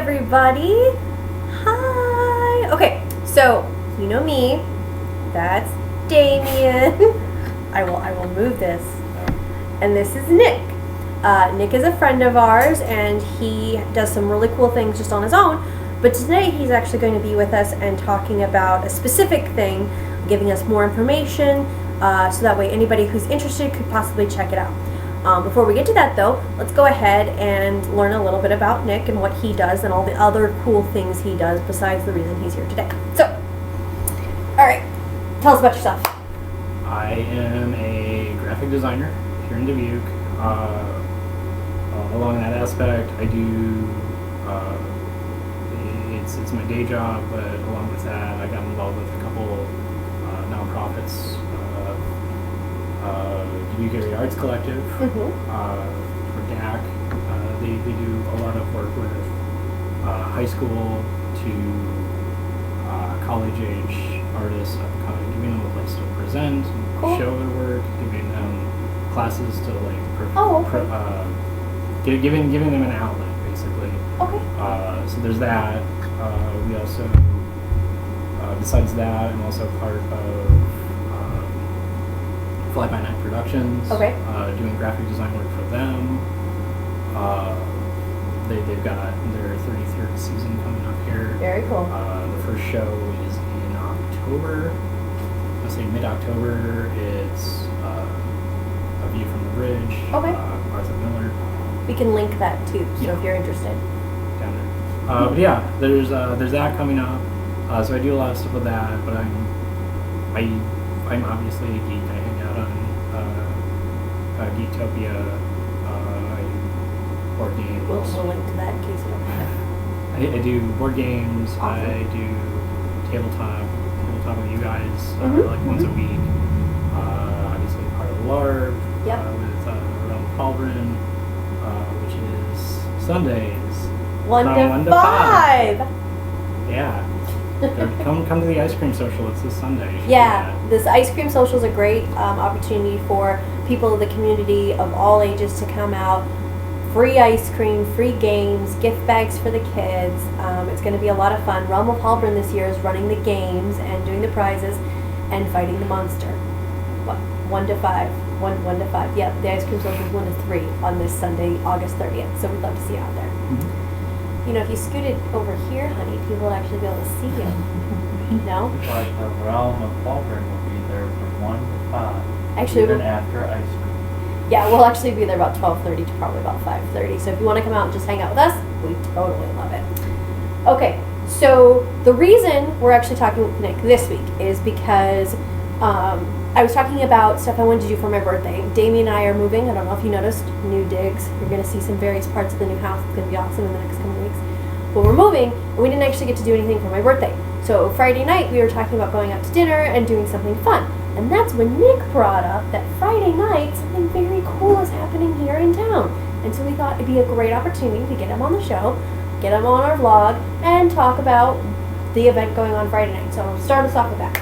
everybody. Hi. Okay, so you know me. That's Damien. I will move this. And this is Nick. Nick is a friend of ours, and he does some really cool things just on his own. But today he's actually going to be with us and talking about a specific thing, giving us more information, so that way anybody who's interested could possibly check it out. Before we get to that, though, let's go ahead and learn a little bit about Nick and what he does and all the other cool things he does besides the reason he's here today. So, all right, tell us about yourself. I am a graphic designer here in Dubuque. Along that aspect, I do, it's my day job, but along with that, I got involved with a couple nonprofits. Dubuque Area Arts Collective, for DAC. They do a lot of work with high school to college age artists, giving them a place to present, and show their work, giving them classes to giving them an outlet, basically. Okay. So there's that. We also, besides that, I'm also part of Fly By Night Productions. Okay. Doing graphic design work for them. They've got their 33rd season coming up here. Very cool. The first show is in October. I'll say mid-October. It's A View from the Bridge. Okay. Arthur Miller. We can link that too, so if you're interested. Down there. But yeah, there's that coming up. So I do a lot of stuff with that, but I'm obviously a geek. I hang out on Geektopia. I do board games. We'll link to that in case you don't have it. I do board games. Awesome. I do tabletop with you guys like once a week. Obviously part of the LARP with Realm of Palbrin, which is Sundays. 1 to 5. Yeah. Come to the ice cream social. It's this Sunday. Yeah, this ice cream social is a great opportunity for people of the community of all ages to come out. Free ice cream, free games, gift bags for the kids. It's going to be a lot of fun. Realm of Halbrin this year is running the games and doing the prizes and fighting the monster. 1 to 5. 1 to 5. Yeah, the ice cream social is 1 to 3 on this Sunday, August 30th. So we'd love to see you out there. Mm-hmm. You know, if you scooted over here, honey, people would actually be able to see you. No? But the Realm of Palbrin will be there from 1 to 5. Actually, even after ice cream. Yeah, we'll actually be there about 12:30 to probably about 5:30. So if you want to come out and just hang out with us, we totally love it. Okay, so the reason we're actually talking with Nick this week is because I was talking about stuff I wanted to do for my birthday. Damien and I are moving. I don't know if you noticed, new digs. You're going to see some various parts of the new house. It's going to be awesome in the next couple weeks. But we're moving, and we didn't actually get to do anything for my birthday. So Friday night, we were talking about going out to dinner and doing something fun. And that's when Nick brought up that Friday night, something very cool is happening here in town. And so we thought it'd be a great opportunity to get him on the show, get him on our vlog, and talk about the event going on Friday night. So start us off with that.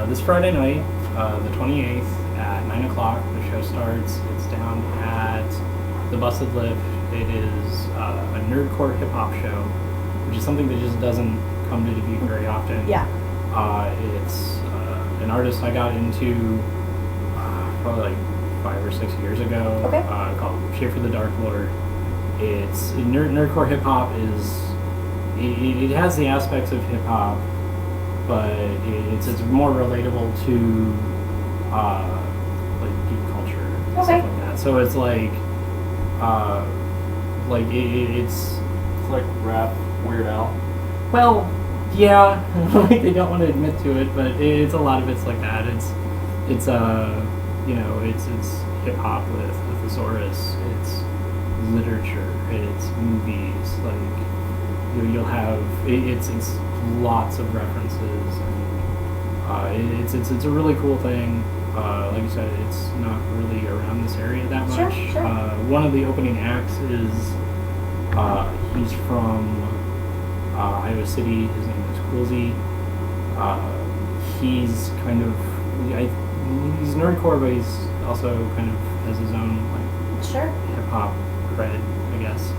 This Friday night, the 28th at 9 o'clock, the show starts. It's down at the Busted Lift. It is a Nerdcore hip-hop show, which is something that just doesn't come to Dubuque very often. Yeah. It's an artist I got into probably like 5 or 6 years ago. Okay. Called Schaefer the Dark Lord. It's Nerdcore hip-hop is it has the aspects of hip-hop, but it's more relatable to like geek culture and stuff like that. So it's like it's like rap Weird Al. well, yeah, like they don't want to admit to it, but it's a lot of it's like that. It's hip hop with a thesaurus. It's literature. It's movies. Like you'll have it's lots of references, and it's a really cool thing. Like you said, it's not really around this area that much. Sure. One of the opening acts is he's from Iowa City. His name is Coolsy. He's kind of he's nerdcore, but he's also kind of has his own like Sure. hip hop cred, I guess.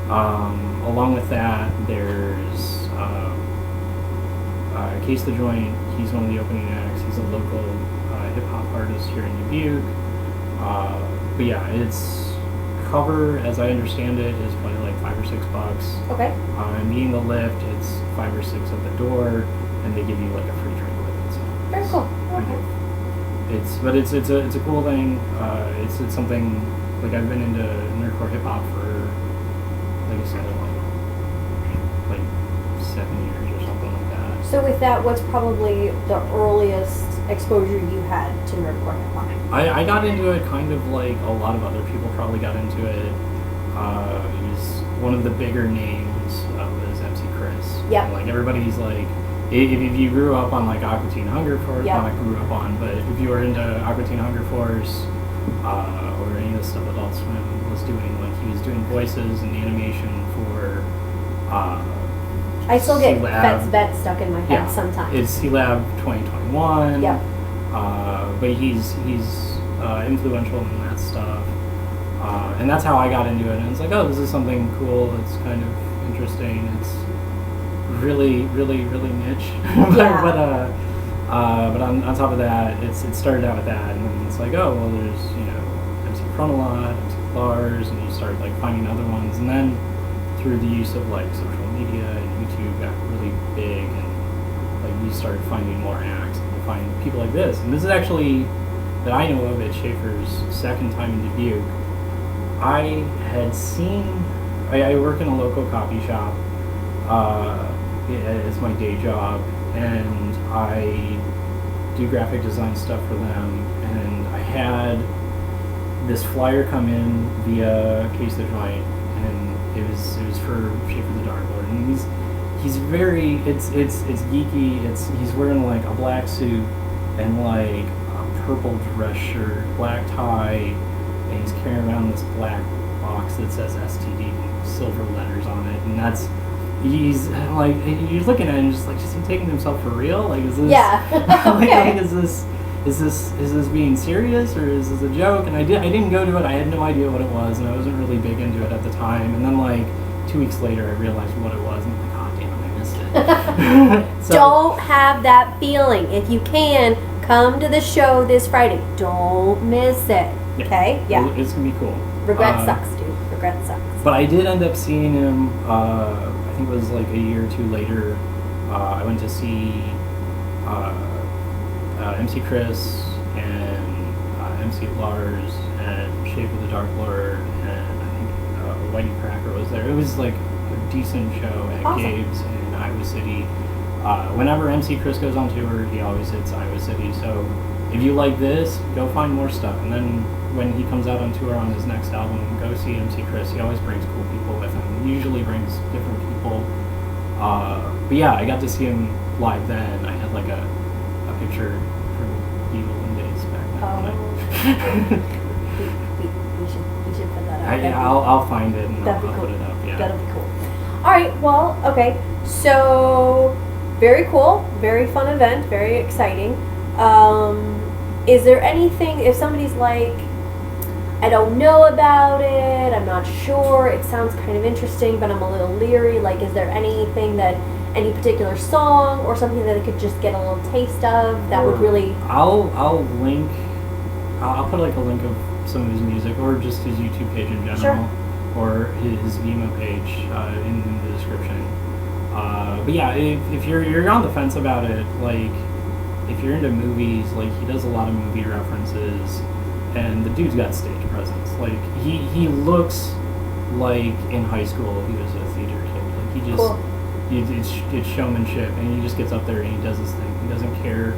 Along with that, there's Case the Joint. He's one of the opening acts. He's a local hip hop artist here in Dubuque. But yeah, it's cover, as I understand it, is probably like $5 or $6. Okay. Meeting the lift, it's $5 or $6 at the door, and they give you like a free drink with it. So Very cool. Okay. It's a cool thing. It's something like I've been into nerdcore hip hop for, like I said, like 7 years or something like that. So with that, what's probably the earliest exposure you had to nerdcore hip hop? I got into it kind of like a lot of other people probably got into it. He was one of the bigger names was MC Chris. Yeah. And, like everybody's like, if you grew up on like Aqua Teen Hunger Force, yep. not I grew up on, but if you were into Aqua Teen Hunger Force or any of the stuff Adult Swim was doing, like he was doing voices and animation for. I still get C-Lab. Vet stuck in my head Yeah, sometimes. it's C-Lab 2021. Yep. But he's influential in that stuff. And that's how I got into it. And it's like, oh, this is something cool. It's kind of interesting. It's really, really, really niche. Yeah. But on top of that, it started out with that. And then it's like, oh, well, there's, MC Frontalot, MC Lars, and you start like finding other ones. And then through the use of like social media and YouTube got really big, and like you started finding more acts, and you find people like this. And this is actually, that I know of, at Schaefer's second time in Dubuque. I had seen, I work in a local coffee shop as my day job, and I do graphic design stuff for them, and I had this flyer come in via Case the Joint, and it was for Schaefer the Dark Lord, and he's very, it's geeky. He's wearing like a black suit and like a purple dress shirt, black tie, and he's carrying around this black box that says STD, silver letters on it, and he's like, you're looking at him just like, is he taking himself for real? Like, is this? Yeah. Okay. like, is this being serious, or is this a joke? And I didn't go to it. I had no idea what it was, and I wasn't really big into it at the time. And then like 2 weeks later, I realized what it was, and I'm like, oh damn, I missed it. So, Don't have that feeling. If you can, come to the show this Friday. Don't miss it. yeah, Okay? Yeah. it's gonna be cool. Regret sucks, dude. Regret sucks. But I did end up seeing him. I think it was like a year or two later. I went to see MC Chris and MC Lars and Shape of the Dark Lord, and I think Whitey Cracker was there. It was like a decent show at Awesome. Gabe's in Iowa City. Whenever MC Chris goes on tour, he always hits Iowa City. So if you like this, go find more stuff. And then when he comes out on tour on his next album, go see MC Chris. He always brings cool people with him. He usually brings different people. But yeah, I got to see him live then. I had like a picture from the olden days back then. We should put that out. I'll find it and That'd I'll be cool. put it up. Yeah. That'll be cool. All right. Well, okay. So very cool, very fun event, very exciting. Is there anything, if somebody's like, I don't know about it, I'm not sure, it sounds kind of interesting, but I'm a little leery, like, is there anything that, any particular song or something that I could just get a little taste of that would really... I'll put like a link of some of his music, or just his YouTube page in general, Sure. or his Vimeo page in the description. But yeah, if you're on the fence about it, like, if you're into movies, like, he does a lot of movie references, and the dude's got stage presence. Like, he looks like in high school he was a theater kid. Like, he just, Cool. it's showmanship, and he just gets up there and he does his thing. He doesn't care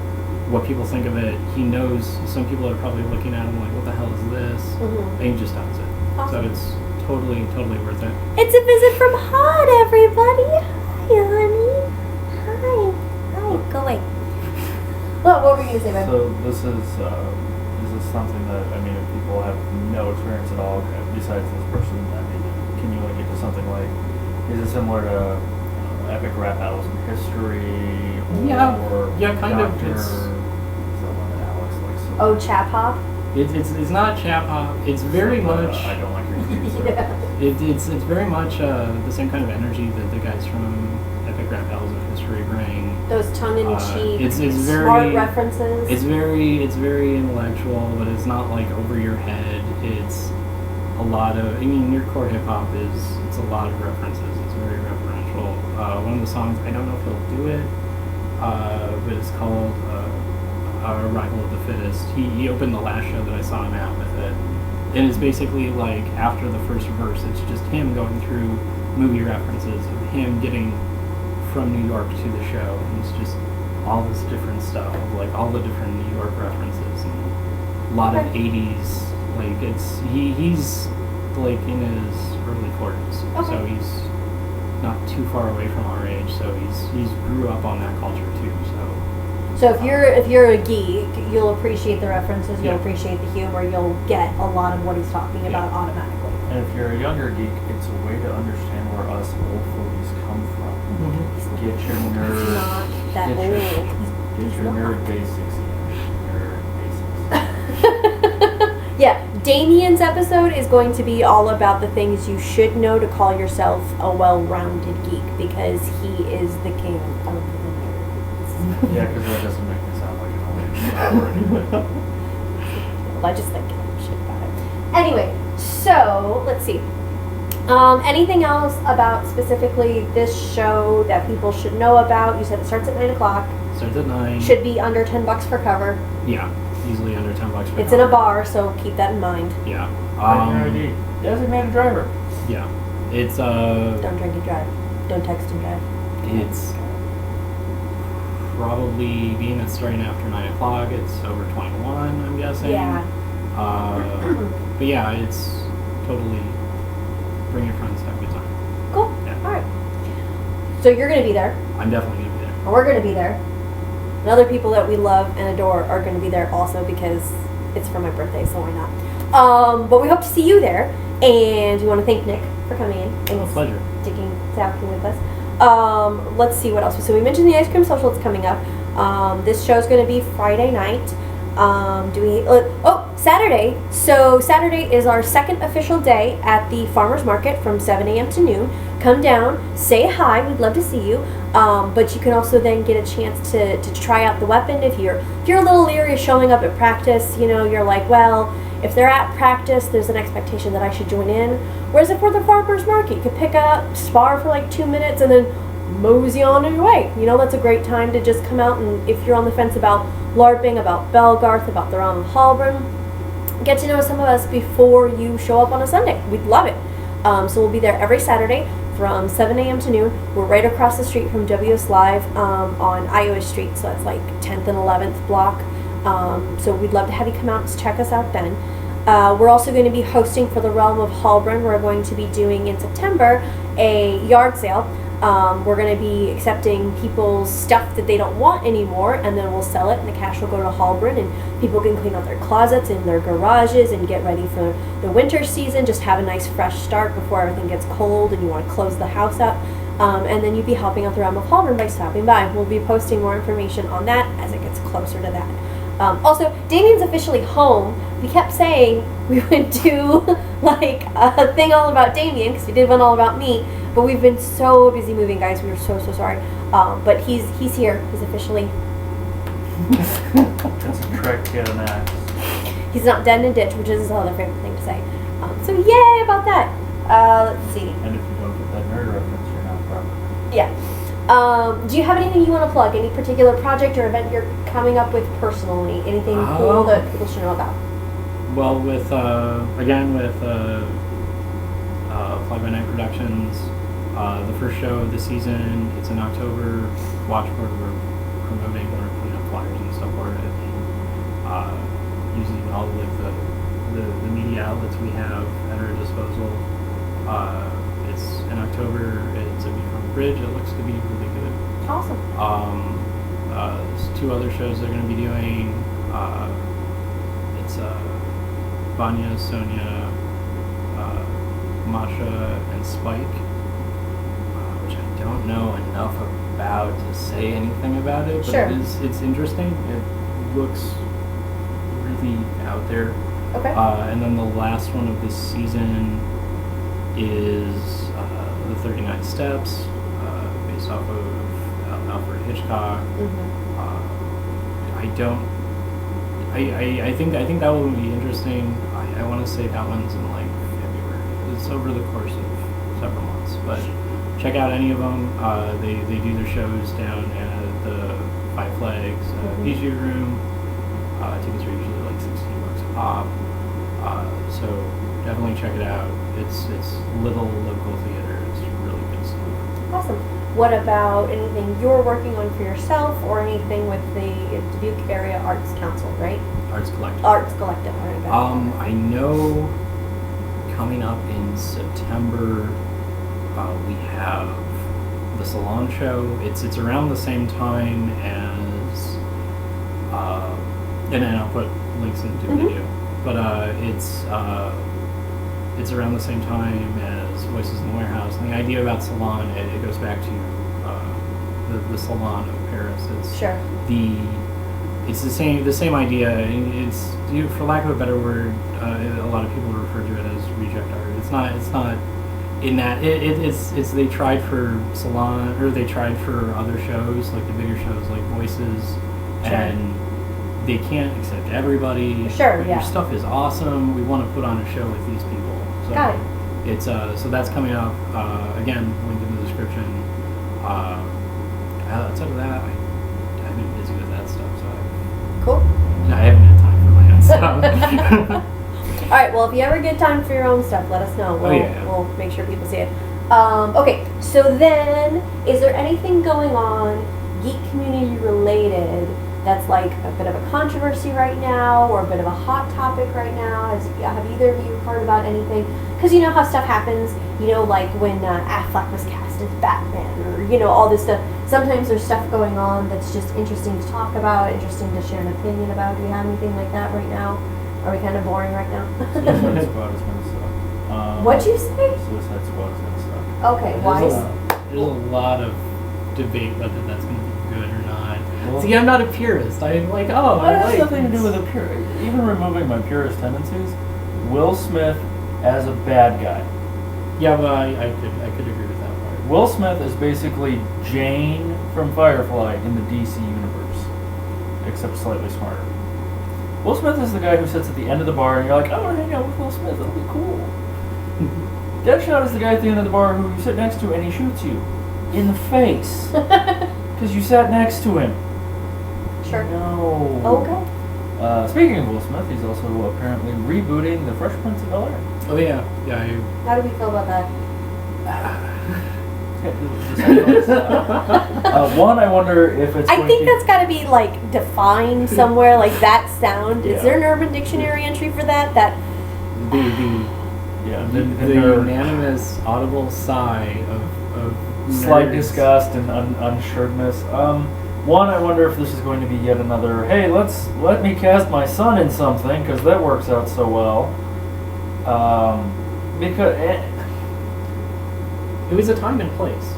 what people think of it. He knows some people are probably looking at him like, what the hell is this? Mhm. And he just does it. Awesome. So it's totally worth it. It's a visit from Hot, everybody. Hi, honey. Hi. Go away. What were you going to say, babe? So this is something that, I mean, if people have no experience at all besides this person, I mean, can you link it to something like, is it similar to epic rap battles in history, or Yeah, kind of, Dr. it's- someone that Alex likes? Oh, Chap Hop? It's not chap hop. It's very much. I don't like your excuse. Yeah. It's very much the same kind of energy that the guys from Epic Rap Battles of History bring. Those tongue-in-cheek, It's smart very references. It's very intellectual, but it's not like over your head. It's a lot of. I mean, Nerdcore hip hop it's a lot of references. It's very referential. One of the songs, I don't know if he'll do it, but it's called "Arrival of the Fittest." He opened the last show that I saw him at with it, and it's basically like after the first verse, it's just him going through movie references of him getting from New York to the show, and it's just all this different stuff, like all the different New York references and a lot of '80s. Like he's like in his early 40s, so he's not too far away from our age. So he's grew up on that culture too. So if you're a geek, you'll appreciate the references, you'll Yeah. appreciate the humor, you'll get a lot of what he's talking about automatically. And if you're a younger geek, it's a way to understand where us old fogies come from. Get your He's nerd. not that Get old. Get your nerd basics in. Nerd basics. Yeah, Damien's episode is going to be all about the things you should know to call yourself a well-rounded geek, because he is the king of the nerds. Yeah, because that doesn't make me sound like an old anyway. Well, I just think shit about it. Anyway, so let's see. Anything else about specifically this show that people should know about? You said it starts at 9 o'clock. Starts at 9. Should be under $10 for cover. Yeah, easily under $10 per It's in a cover. bar, so keep that in mind. Yeah. ID. Designated driver. Yeah. It's Don't drink and drive. Don't text and drive. it's probably, being it's starting after 9 o'clock, it's over 21, I'm guessing. Yeah. But yeah, it's totally bring your friends, have a good time. Cool. Yeah. All right. So you're going to be there, I'm definitely gonna be there. and we're going to be there, and other people that we love and adore are going to be there also, because it's for my birthday, so why not? But we hope to see you there, and we want to thank Nick for coming in and Pleasure. sticking talking with us. Let's see what else. So we mentioned the ice cream social that's coming up. This show's going to be Friday night. Saturday. So Saturday is our second official day at the farmers market from 7 a.m. to noon. Come down, say hi. We'd love to see you. But you can also then get a chance to try out the weapon if you're a little leery of showing up at practice. You know, you're like, well, if they're at practice, there's an expectation that I should join in. Whereas if we're the farmers market, you could pick up, spar for like 2 minutes, and then mosey on your way. You know, that's a great time to just come out, and if you're on the fence about LARPing, about Belgarth, about the realm of Hallbrunn, get to know some of us before you show up on a Sunday. We'd love it. So we'll be there every Saturday from 7 a.m. to noon. We're right across the street from WS Live on Iowa Street, so that's like 10th and 11th block. So we'd love to have you come out and check us out then. We're also going to be hosting for the realm of Hallbrunn. We're going to be doing in September a yard sale. We're going to be accepting people's stuff that they don't want anymore, and then we'll sell it, and the cash will go to Hallbrunn, and people can clean out their closets and their garages and get ready for the winter season. Just have a nice fresh start before everything gets cold and you want to close the house up. And then you'd be helping out the realm of Hallbrunn by stopping by. We'll be posting more information on that as it gets closer to that. Also, Damien's officially home. We kept saying we would do like a thing all about Damien, because we did one all about me, but we've been so busy moving, guys. We were so sorry. But he's here. He's officially. That's a trick, get an axe. He's not dead in a ditch, which is his other favorite thing to say. So yay about that. Let's see. And if you don't get that nerd reference, you're not proper. Yeah. Do you have anything you want to plug? Any particular project or event you're coming up with personally? Anything cool that people should know about? Well, with again with Fly By Night Productions, the first show of the season. It's in October. Watch for it. We're promoting. We're putting up flyers and stuff for it, and using all of like the media outlets we have at our disposal. It's in October. It's a view from the bridge. It looks to be really good. Awesome. There's two other shows they're going to be doing. It's Vanya, Sonia, Masha, and Spike, which I don't know enough about to say anything about it, but Sure. it's interesting. It looks completely out there. Okay. And then the last one of this season is the 39 Steps, based off of Alfred Hitchcock. I don't. I think that will be interesting. I want to say that one's in like February. It's over the course of several months, but check out any of them. They do their shows down at the Five Flags PG Room. Tickets are usually like $16 a pop. So definitely check it out. It's little local theater. It's really good stuff. Awesome. What about anything you're working on for yourself, or anything with the Dubuque Area Arts Council, right? Arts Collective. Arts Collective. I know coming up in September we have the Salon Show. It's around the same time as and then I'll put links into the video. But it's around the same time as Voices in the Warehouse. And the idea about Salon, it goes back to the Salon of Paris. It's the same idea. It's, for lack of a better word, a lot of people refer to it as reject art. It's not in that it's they tried for Salon, or they tried for other shows, like the bigger shows like Voices, and they can't accept everybody. Your stuff is awesome. We want to put on a show with these people. So got it. It's so that's coming up. Again, link in the description. Outside of that, I've been busy with that stuff, so Cool. I haven't had time for my own stuff. All right. Well, if you ever get time for your own stuff, let us know. We'll make sure people see it. Okay. So then, is there anything going on geek community related that's like a bit of a controversy right now, or a bit of a hot topic right now? Have either of you heard about anything? Because you know how stuff happens, like when Affleck was cast as Batman, or, all this stuff. Sometimes there's stuff going on that's just interesting to talk about, interesting to share an opinion about. Do you have anything like that right now? Are we kind of boring right now? Suicide Squad is going to suck. What'd you say? Suicide Squad is going to suck. Okay, why is... There's a lot of debate whether that's going to be good or not. Well, see, I'm not a purist. I'm like, it has nothing to do with a purist. Even removing my purist tendencies, Will Smith as a bad guy. Yeah, well, I could agree with that part. Will Smith is basically Jane from Firefly in the DC universe, except slightly smarter. Will Smith is the guy who sits at the end of the bar and you're like, I want to hang out with Will Smith, that'll be cool. Deadshot is the guy at the end of the bar who you sit next to and he shoots you in the face because you sat next to him. Sure. No. Okay. Speaking of Will Smith, he's also apparently rebooting The Fresh Prince of Bel-Air. Oh yeah. How do we feel about that? One, I wonder if it's. I think that's got to be like defined somewhere, like that sound. Yeah. Is there an Urban Dictionary entry for that? The unanimous audible sigh of slight nerds. disgust and unsureness. One, I wonder if this is going to be yet another, hey, let me cast my son in something, because that works out so well. Because it was a time and place.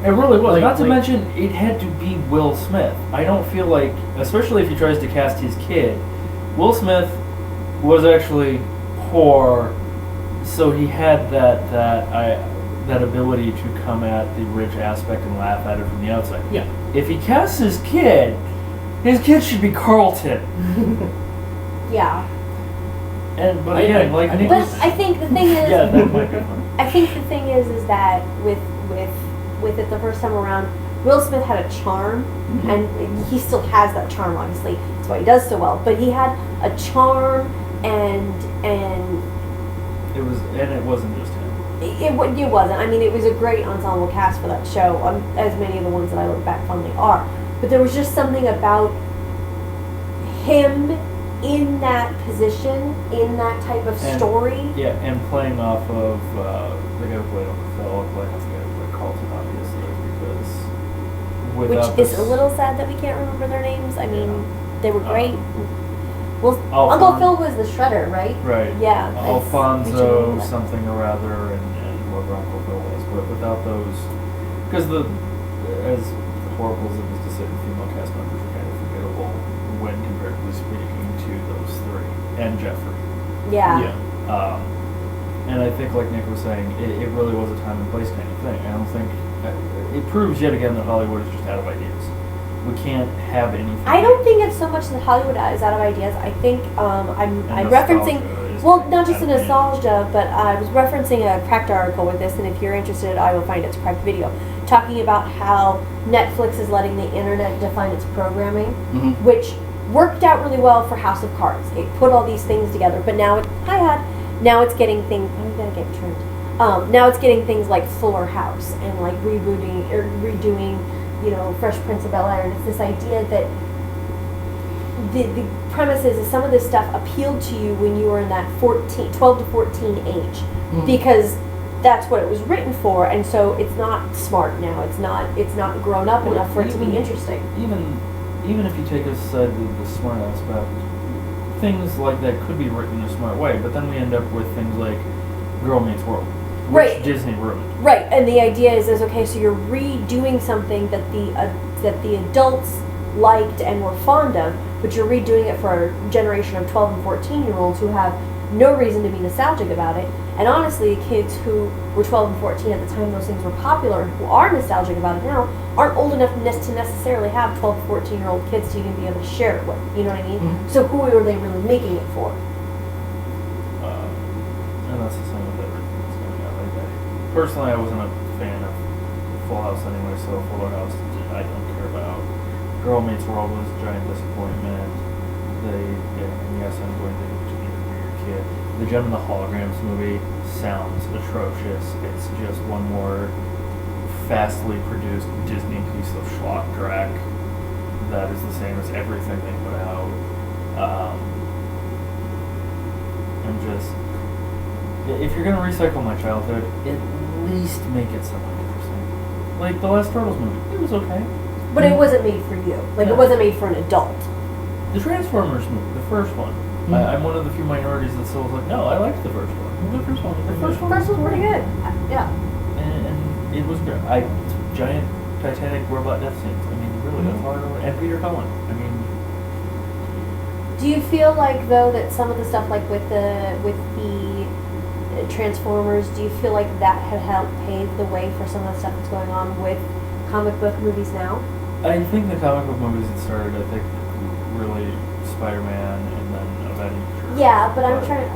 It really was. Not to mention, it had to be Will Smith. I don't feel like, especially if he tries to cast his kid, Will Smith was actually poor, so he had that ability to come at the rich aspect and laugh at it from the outside. Yeah. If he casts his kid should be Carlton. Yeah. But again, like, but I think the thing is, yeah, that might be funny. I think the thing is that with it the first time around, Will Smith had a charm, and he still has that charm. Obviously, that's why he does so well. But he had a charm, and it wasn't just him. It wasn't. I mean, it was a great ensemble cast for that show, as many of the ones that I look back fondly are. But there was just something about him in that position, in that type of story. Yeah, and playing off of the guy who played Uncle Phil, playing off the guy who played Carlton, obviously, because which is a little sad that we can't remember their names. I mean, they were great. Well, Uncle Phil was the Shredder, right? Right. Yeah. Alfonso something or other, and whoever Uncle Phil was, but without those, because as horrible as it was to say, the female cast members are kind of forgettable win comparatively speaking to those three and Jeffrey. Yeah. And I think, like Nick was saying, it really was a time and place kind of thing. I don't think it proves yet again that Hollywood is just out of ideas. We can't have anything. I don't think it's so much that Hollywood is out of ideas. I think I'm referencing, is well, not just out a of nostalgia, but I was referencing a Cracked article with this, and if you're interested, I will find its Cracked video, talking about how Netflix is letting the internet define its programming, which worked out really well for House of Cards. It put all these things together, but now now it's getting things. Oh, you gotta get trimmed. Now it's getting things like Fuller House and like rebooting or redoing, Fresh Prince of Bel-Air, and it's this idea that the premise is some of this stuff appealed to you when you were in that 12 to 14 age, because that's what it was written for, and so it's not smart now. It's not grown up enough for it to be interesting. Even if you take aside the smart aspect, things like that could be written in a smart way, but then we end up with things like Girl Meets World, which Disney ruined. Right, and the idea is okay, so you're redoing something that the adults liked and were fond of, but you're redoing it for a generation of 12 and 14-year-olds who have no reason to be nostalgic about it. And honestly, kids who were 12 and 14 at the time those things were popular and who are nostalgic about it now aren't old enough to necessarily have 12 to 14-year-old kids to even be able to share it with. You know what I mean? So who are they really making it for? And that's the same with everything that's coming out. Personally, I wasn't a fan of Full House anyway, so Fuller House I don't care about. Girl Meets World was a giant disappointment. Yes, I'm going to be a weird kid. The Gem and the Holograms movie sounds atrocious. It's just one more fastly produced Disney piece of schlock drag that is the same as everything they put out. If you're gonna recycle my childhood, at least make it somewhat interesting. Like the last Turtles movie, it was okay. But it wasn't made for you. It wasn't made for an adult. The Transformers movie, the first one. I'm one of the few minorities that still was like, no, I liked the first one. The first one was pretty good. Yeah. And it was great. Giant Titanic robot death scenes. I mean, really, that's all I remember. And Peter Cullen. I mean. Do you feel like though that some of the stuff like with the Transformers, do you feel like that had helped pave the way for some of the stuff that's going on with comic book movies now? I think the comic book movies that started, I think, really Spider-Man and then Avengers. Yeah, but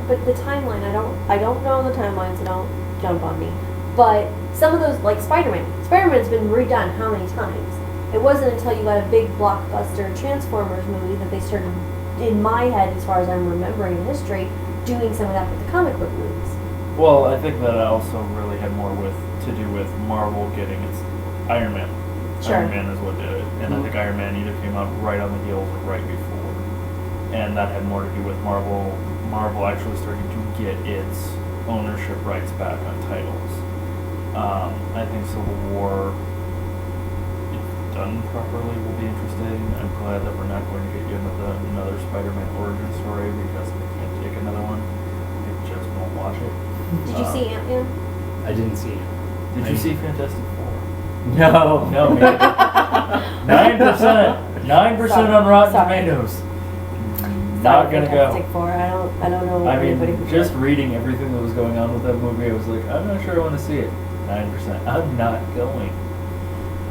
but the timeline, I don't know the timeline, so don't jump on me. But some of those, like Spider-Man's been redone how many times? It wasn't until you got a big blockbuster Transformers movie that they started, in my head, as far as I'm remembering in history, doing some of that with the comic book movies. Well, I think that also really had more to do with Marvel getting its Iron Man. Sure. Iron Man is what did it. And I think Iron Man either came out right on the heels or right before. And that had more to do with Marvel actually starting to get its ownership rights back on titles. I think Civil War, if done properly, will be interesting. I'm glad that we're not going to get you another Spider-Man origin story because they can't take another one. I just won't watch it. Did you see Ant-Man? I didn't see it. Did you see Fantastic Four? No. 9% on Rotten Tomatoes. Not gonna go. Fantastic Four. I don't know. I mean, anybody who just did. reading everything that was going on with that movie, I was like, I'm not sure I want to see it. 9%. I'm not going.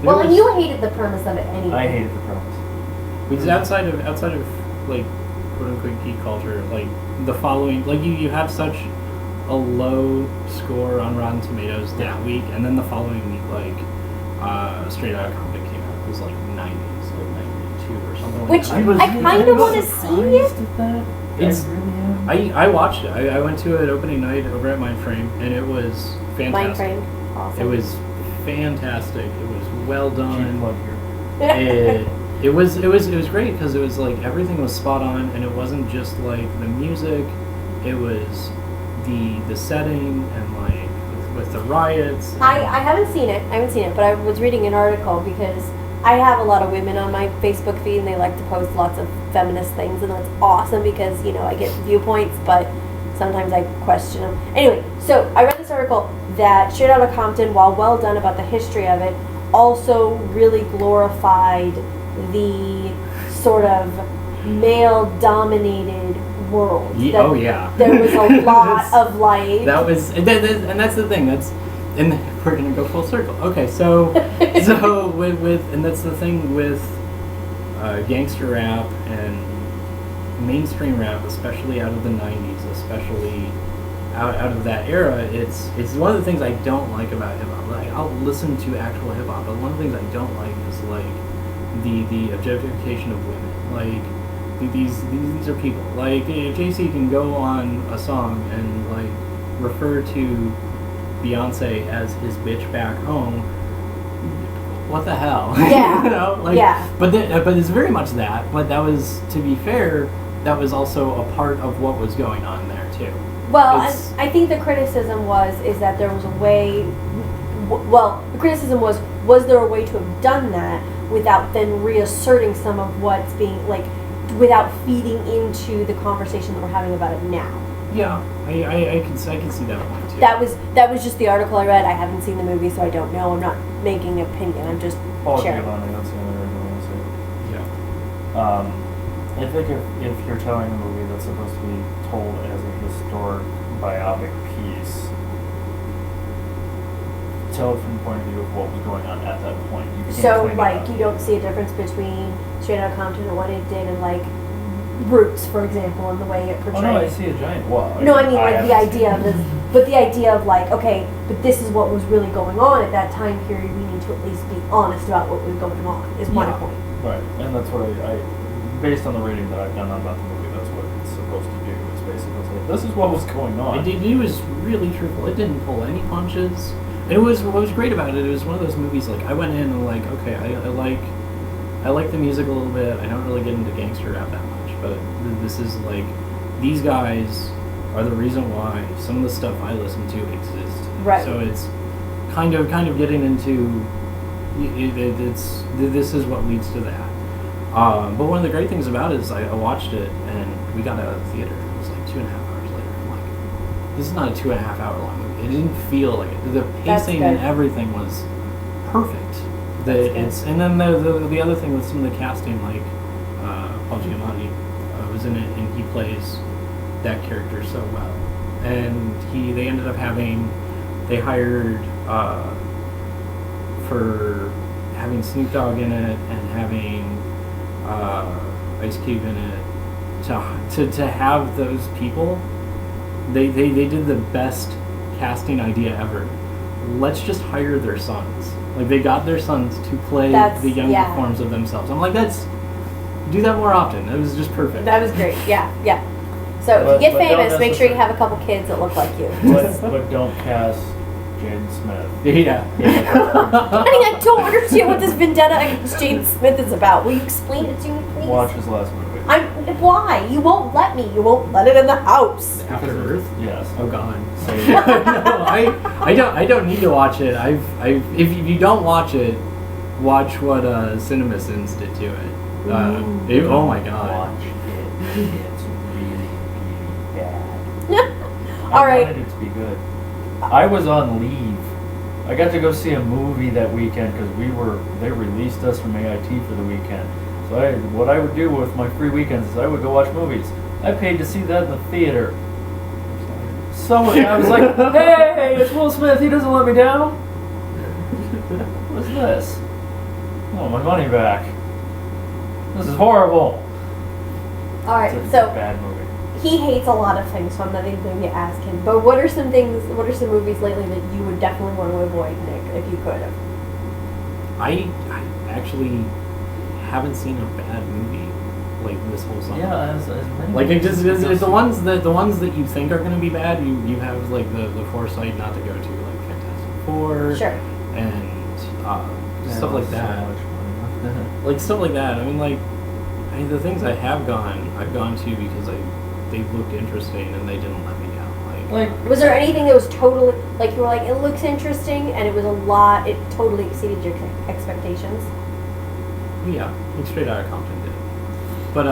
Well, and you hated the premise of it anyway. I hated the premise. Because outside of like quote unquote geek culture, like the following, like you have such a low score on Rotten Tomatoes that week, and then the following week, like Straight Outta Compton came out. It was like 90s, like 92 or something. Which like I kind of want to see it. It's I watched it. I went to it opening night over at Mindframe, and it was fantastic. Mindframe, awesome. It was fantastic. It was well done. Cheap plug here. It was great because it was like everything was spot on, and it wasn't just like the music. It was the setting and like with the riots. I haven't seen it. But I was reading an article because I have a lot of women on my Facebook feed, and they like to post lots of feminist things, and that's awesome because I get viewpoints, but sometimes I question them. Anyway, so I read this article that Straight Outta Compton, while well done about the history of it, also really glorified the sort of male-dominated world. Oh yeah. There was a lot of like. That was, and that's the thing. And we're gonna go full circle. Okay, so with and that's the thing with gangster rap and mainstream rap, especially out of the '90s, especially out of that era. It's one of the things I don't like about hip hop. Like, I'll listen to actual hip hop, but one of the things I don't like is like the objectification of women. Like these are people. Like if JC can go on a song and like refer to Beyonce as his bitch back home, what the hell? Yeah. You know, like, yeah. But it's very much that. But that was, to be fair, that was also a part of what was going on there too. Well, I think the criticism is that there was a way. Well, the criticism was there a way to have done that without then reasserting some of what's being like, without feeding into the conversation that we're having about it now. Yeah, I can see that point too. That was just the article I read. I haven't seen the movie, so I don't know. I'm not making an opinion. I'm just sharing. That's the only reason Yeah. I think if you're telling a movie that's supposed to be told as a historic biopic piece, tell it from the point of view of what was going on at that point. You can't So, clean it like, up. you don't see a difference between Straight Outta Compton and what it did and, like, Roots, for example, and the way it portrayed. Oh no, I see a giant wall. No, I mean, like, the idea of this, but the idea of, like, okay, but this is what was really going on at that time period. We need to at least be honest about what was going on, is my point. Right, and that's what I based on the reading that I've done about the movie, that's what it's supposed to do. It's basically say, this is what was going on. It was really truthful. It didn't pull any punches. And what was great about it. It was one of those movies like I went in and like, okay, I like the music a little bit. I don't really get into gangster rap that much, but this is like, these guys are the reason why some of the stuff I listen to exists. Right. So it's kind of getting into this is what leads to that. But one of the great things about it is I watched it and we got out of the theater. It was like 2.5 hours later. I'm like, this is not a 2.5 hour long movie. It didn't feel like it. The pacing and everything was perfect. And then the other thing with some of the casting, like Paul Giamatti was in it, and he plays that character so well. And they ended up they hired for having Snoop Dogg in it and having Ice Cube in it, to have those people, they did the best casting idea ever. Let's just hire their sons. Like, they got their sons to play the younger forms of themselves. I'm like, do that more often. It was just perfect. That was great. Yeah. So if you get famous, make sure you have a couple kids that look like you. But don't cast Jaden Smith. Yeah. Honey, I don't understand what this vendetta against Jaden Smith is about. Will you explain it to me, please? Watch his last movie. Why? You won't let me. You won't let it in the house. After Earth? Yes. Oh God. No, I don't need to watch it. If you don't watch it, watch what Cinema Sins did to it. Oh my God. Watch it. It's really, really bad. All right. I wanted it to be good. I was on leave. I got to go see a movie that weekend because they released us from AIT for the weekend. So what I would do with my free weekends is I would go watch movies. I paid to see that in the theater. I was like, hey, it's Will Smith. He doesn't let me down. What's this? I want my money back. This is horrible. All right. It's a So bad movie. he hates a lot of things, so I'm not even going to ask him. But what are some movies lately that you would definitely want to avoid, Nick, if you could have? I actually haven't seen a bad movie like this whole summer. Yeah, as many. Like it's the ones that you think are going to be bad. You have like the foresight not to go to, like Fantastic Four. Sure. And stuff like that. So much money. Like stuff like that. I mean, like the things I've gone to because they looked interesting and they didn't let me down. Like, Was there anything that was totally, like, you were like, it looks interesting, and it was it totally exceeded your expectations? Yeah, like Straight Outta Compton did. But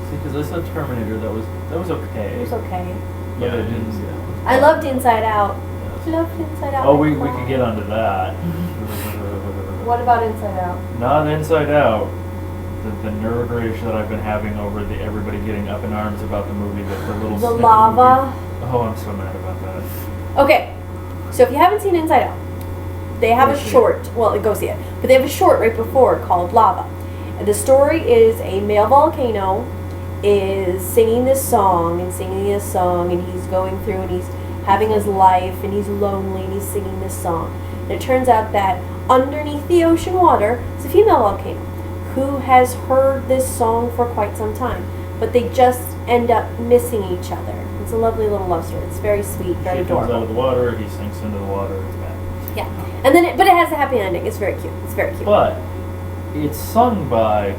see, because I saw Terminator, that was okay. It was okay. But Yeah, it didn't. I loved Inside Out. Yes. Loved Inside Out. Oh, we could get onto that. What about Inside Out? Not Inside Out. the nerd rage that I've been having over everybody getting up in arms about the movie, the little The snippet lava. movie. Oh, I'm so mad about that. Okay, so if you haven't seen Inside Out, they have Go a see short. Well, go see it. But they have a short right before called Lava. And the story is a male volcano is singing this song, and he's going through and he's having his life, and he's lonely, and he's singing this song. And it turns out that underneath the ocean water is a female volcano who has heard this song for quite some time, but they just end up missing each other. It's a lovely little love story. It's very sweet, very She comes out adorable. of the water, he sinks into the water, it's bad. Yeah, and then but it has a happy ending. It's very cute. It's very cute. But it's sung by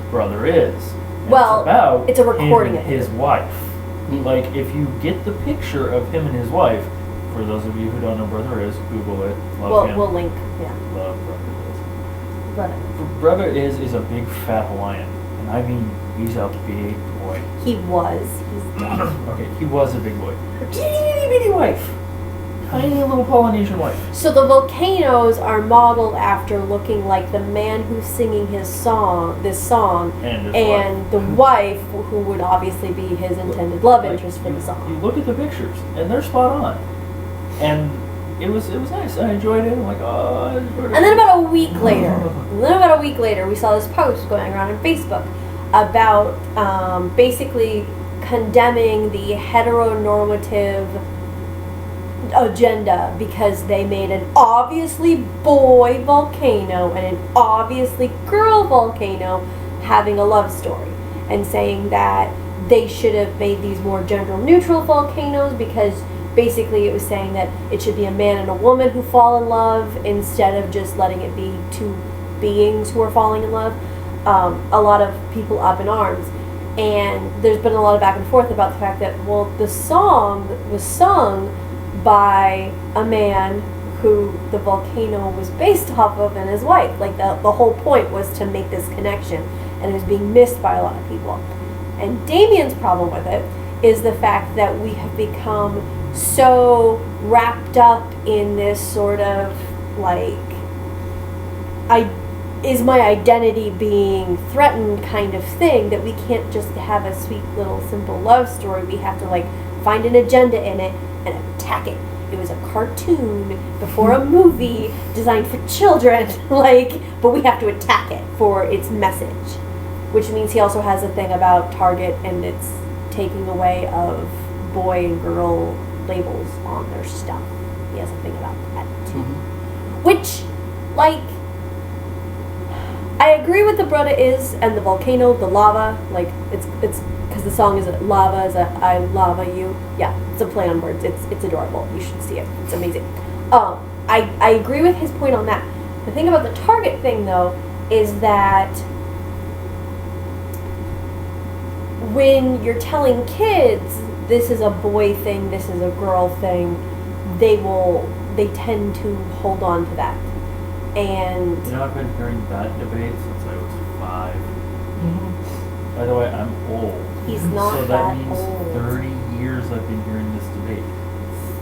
Brother Is. And Well, it's about it's a recording him of and his wife. Like, if you get the picture of him and his wife, for those of you who don't know Brother Is, Google it. Love him. We'll link. Yeah. Love Brother Brother. Is. Brother Is a big fat Hawaiian. And I mean, he's a big boy. He was. He's dead. Okay, he was a big boy. Teeny bitty wife. Tiny little Polynesian wife. So the volcanoes are modeled after looking like the man who's singing this song, And his and the wife, who would obviously be his intended love interest for the You song. look at the pictures, and they're spot on. And it was nice. I enjoyed it. I'm like, oh, I enjoyed it. And then about a week later, we saw this post going around on Facebook about basically condemning the heteronormative agenda because they made an obviously boy volcano and an obviously girl volcano having a love story, and saying that they should have made these more gender neutral volcanoes because basically it was saying that it should be a man and a woman who fall in love instead of just letting it be two beings who are falling in love. A lot of people up in arms, and there's been a lot of back and forth about the fact that, well, the song was sung by a man who the volcano was based off of and his wife. Like, the whole point was to make this connection, and it was being missed by a lot of people. And Damien's problem with it is the fact that we have become so wrapped up in this sort of like, is my identity being threatened kind of thing, that we can't just have a sweet little simple love story. We have to like find an agenda in it and attack it. It was a cartoon before a movie designed for children, but we have to attack it for its message. Which means he also has a thing about Target and its taking away of boy and girl labels on their stuff. He has a thing about that too. Which, I agree with the Brother Is and the volcano, the lava. It's because the song is lava, is I lava you. Yeah, it's a play on words. It's adorable. You should see it. It's amazing. I agree with his point on that. The thing about the Target thing though is that when you're telling kids this is a boy thing, this is a girl thing, they tend to hold on to that. And You know, I've been hearing that debate since I was 5. By the way, I'm old. he's not So that that means old. 30 years I've been hearing this debate.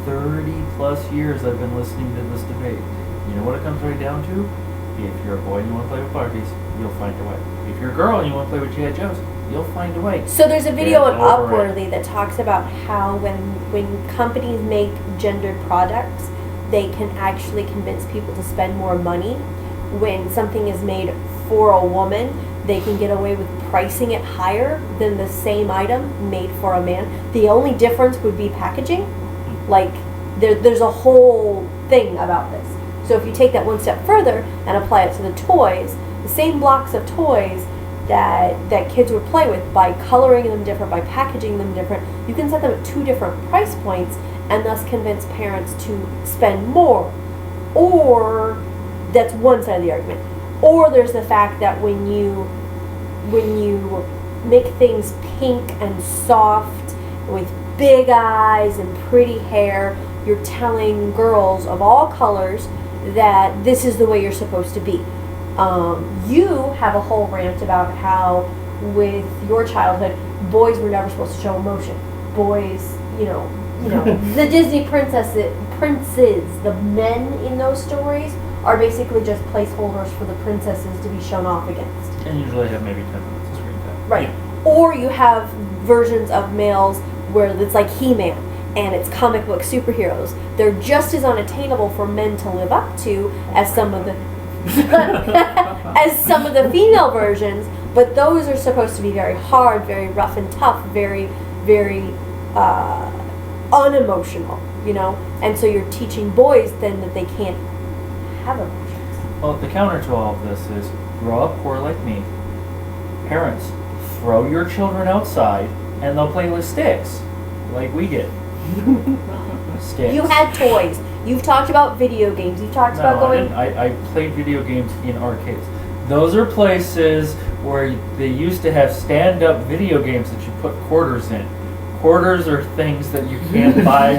30 plus years I've been listening to this debate. You know what it comes right down to? If you're a boy and you want to play with Barbies, you'll find a way. If you're a girl and you want to play with G.I. Joes, you'll find a way. So there's a video Get on over it. Upworthy that talks about how when companies make gendered products, they can actually convince people to spend more money. When something is made for a woman, they can get away with pricing it higher than the same item made for a man. The only difference would be packaging. There's a whole thing about this. So if you take that one step further and apply it to the toys, the same blocks of toys that kids would play with, by coloring them different, by packaging them different, you can set them at 2 different price points and thus convince parents to spend more. Or that's one side of the argument. Or there's the fact that when you make things pink and soft with big eyes and pretty hair, you're telling girls of all colors that this is the way you're supposed to be. You have a whole rant about how with your childhood, boys were never supposed to show emotion. Boys, the Disney princes, the men in those stories are basically just placeholders for the princesses to be shown off against. And usually have maybe 10 minutes of screen time. Right. Or you have versions of males where it's like He-Man and it's comic book superheroes. They're just as unattainable for men to live up to as some of the as some of the female versions, but those are supposed to be very hard, very rough and tough, very, very unemotional, you know? And so you're teaching boys then that they can't have emotions. Well, the counter to all of this is grow up poor like me. Parents, throw your children outside and they'll play with sticks like we did. Sticks. You had toys. You've talked about video games. You've talked about going... I played video games in arcades. Those are places where they used to have stand-up video games that you put quarters in. Quarters are things that you can't buy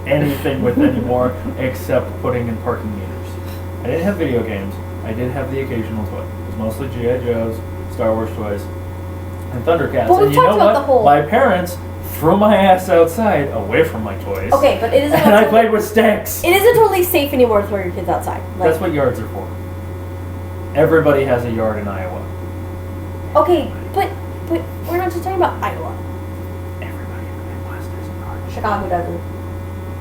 anything with anymore except putting in parking meters. I didn't have video games. I did have the occasional toy. It was mostly G.I. Joes, Star Wars toys, and Thundercats. Well, and you know about what? The whole... My parents threw my ass outside away from my toys. Okay, but it isn't... And I played with sticks. It isn't totally safe anymore to throw your kids outside. Like, that's what yards are for. Everybody has a yard in Iowa. Okay, but we're not just talking about Iowa. Everybody in the Midwest has a yard. Chicago doesn't.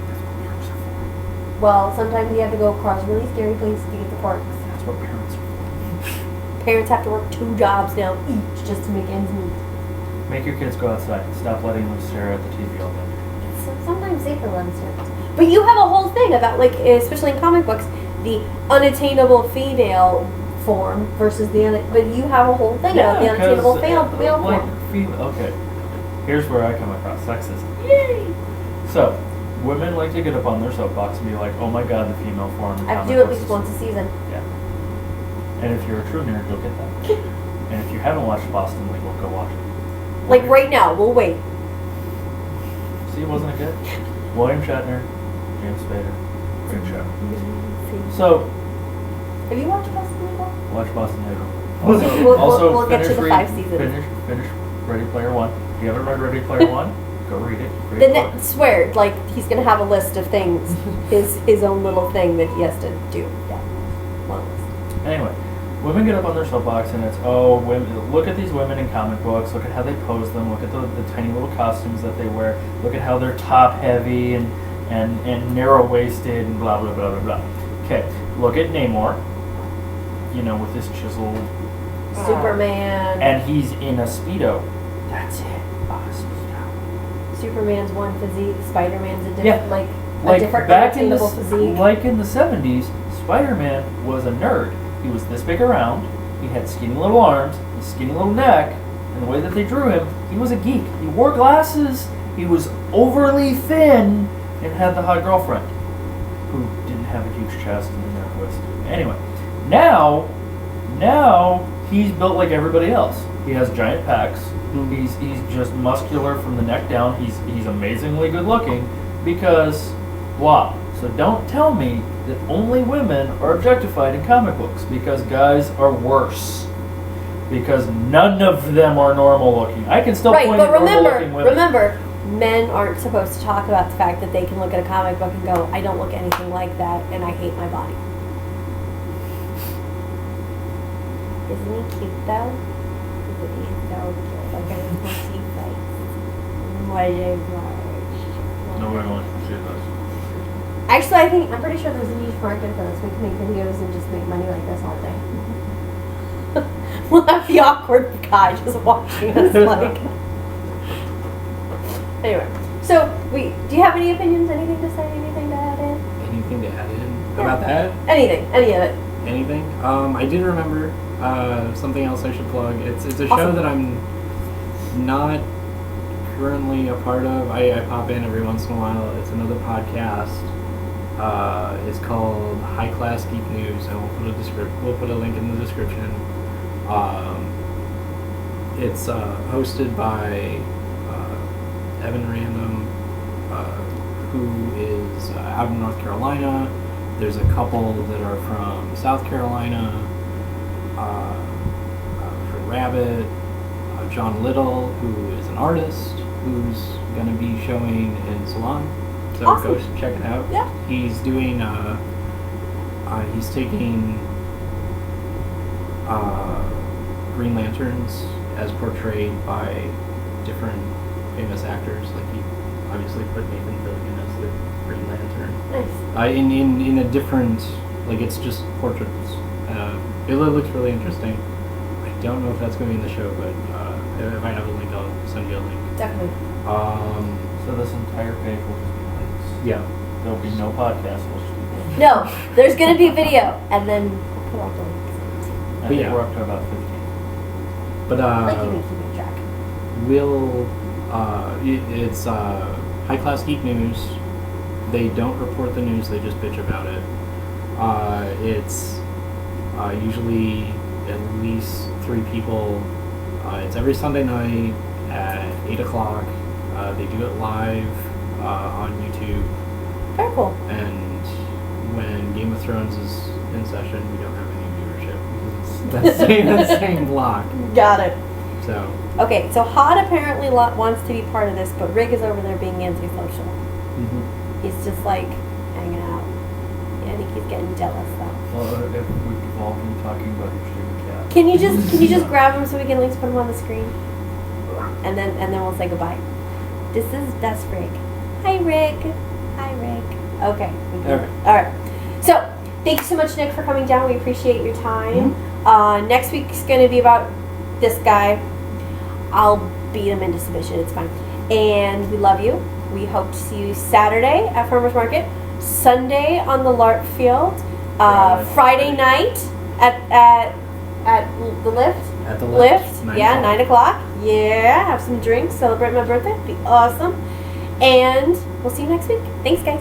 That's what parents are for. Well, sometimes you have to go across really scary places to get the parks. That's what parents are for. Parents have to work 2 jobs now each just to make ends meet. Make your kids go outside. Stop letting them stare at the TV all day. It's sometimes safer to let them stare. But you have a whole thing about, like, especially in comic books, the unattainable female form versus but you have a whole thing about the unattainable male form. Okay, here's where I come across sexism. Yay! So, women like to get up on their soapbox and be like, "Oh my God, the female form." I have to do it at least once a season. Yeah. And if you're a true nerd, you'll get that. And if you haven't watched Boston Legal, go watch it. Like right now, we'll wait. See, wasn't it good? William Shatner, James Spader, great show. So, have you watched Boston Legal? watch Boston Legal. We'll get to the 5 seasons. Finish Ready Player One. If you haven't read Ready Player One, go read it. Swear, like he's gonna have a list of things, his own little thing that he has to do. Yeah, long list. Anyway, women get up on their soapbox and it's, oh, women, look at these women in comic books, look at how they pose them, look at the tiny little costumes that they wear, look at how they're top heavy and narrow-waisted and blah, blah, blah, blah, blah. Okay, look at Namor, you know, with his chiseled... Superman. And he's in a Speedo. That's it, a Speedo. Superman's one physique, Spider-Man's a different, a different back in the, physique. like in the 70s, Spider-Man was a nerd. He was this big around, he had skinny little arms, a skinny little neck, and the way that they drew him, he was a geek. He wore glasses, he was overly thin, and had the hot girlfriend, who didn't have a huge chest and a neck twist. Anyway, now he's built like everybody else. He has giant pecs, he's just muscular from the neck down, he's amazingly good looking, because, blah. So don't tell me that only women are objectified in comic books, because guys are worse. Because none of them are normal looking. I can still point at normal looking women. Remember, men aren't supposed to talk about the fact that they can look at a comic book and go, I don't look anything like that, and I hate my body. Isn't he cute though? He's so cute. Look at his pussy face. Nobody wants to see this. Actually, I'm pretty sure there's a huge market for this. We can make videos and just make money like this all day. We'll have the awkward guy just watching us like. Anyway, so do you have any opinions? Anything to say? Anything to add in? Anything to add in about that? Anything, any of it. Anything? I did remember something else I should plug. It's a show that I'm not currently a part of. I pop in every once in a while. It's another podcast. It's called High Class Geek News, and we'll put a link in the description. It's hosted by Evan Random, who is out in North Carolina. There's a couple that are from South Carolina. Fred Rabbit, John Little, who is an artist, who's going to be showing in Salon. So awesome. go check it out. Yeah. He's doing He's taking Green Lanterns as portrayed by different famous actors. Like he obviously put Nathan Fillion as the Green Lantern. Nice. In a different, like it's just portraits. It looks really interesting. I don't know if that's going to be in the show, but if I have a link, I'll send you a link. Definitely. So this entire page will just be links. Yeah. There'll be no podcast. We'll just be links. No, there's going to be video, and then we'll put all the links. I think yeah. we're up to about 15. But Like you've been keeping track. it's High Class Geek News. They don't report the news; they just bitch about it. It's usually at least 3 people. It's every Sunday night at 8 o'clock. They do it live on YouTube. Very cool. And when Game of Thrones is in session, we don't have any viewership because it's the same block. Got it. So. Okay, so Hod apparently wants to be part of this, but Rick is over there being antisocial. Mm-hmm. He's just like hanging out. Yeah, I think he's getting jealous though. Well, if we could all keep talking about your stupid cat. Can you just grab him so we can at least put him on the screen? And then we'll say goodbye. This is Rick. Hi Rick. Hi Rick. Okay. Okay. All right. So thank you so much, Nick, for coming down. We appreciate your time. Mm-hmm. Next week's going to be about this guy. I'll beat him into submission. It's fine. And we love you. We hope to see you Saturday at Farmers Market, Sunday on the LARP field, Friday night at the lift. At the Lift. 9 Yeah, o'clock. 9 o'clock. Yeah, have some drinks, celebrate my birthday. Be awesome. And we'll see you next week. Thanks, guys.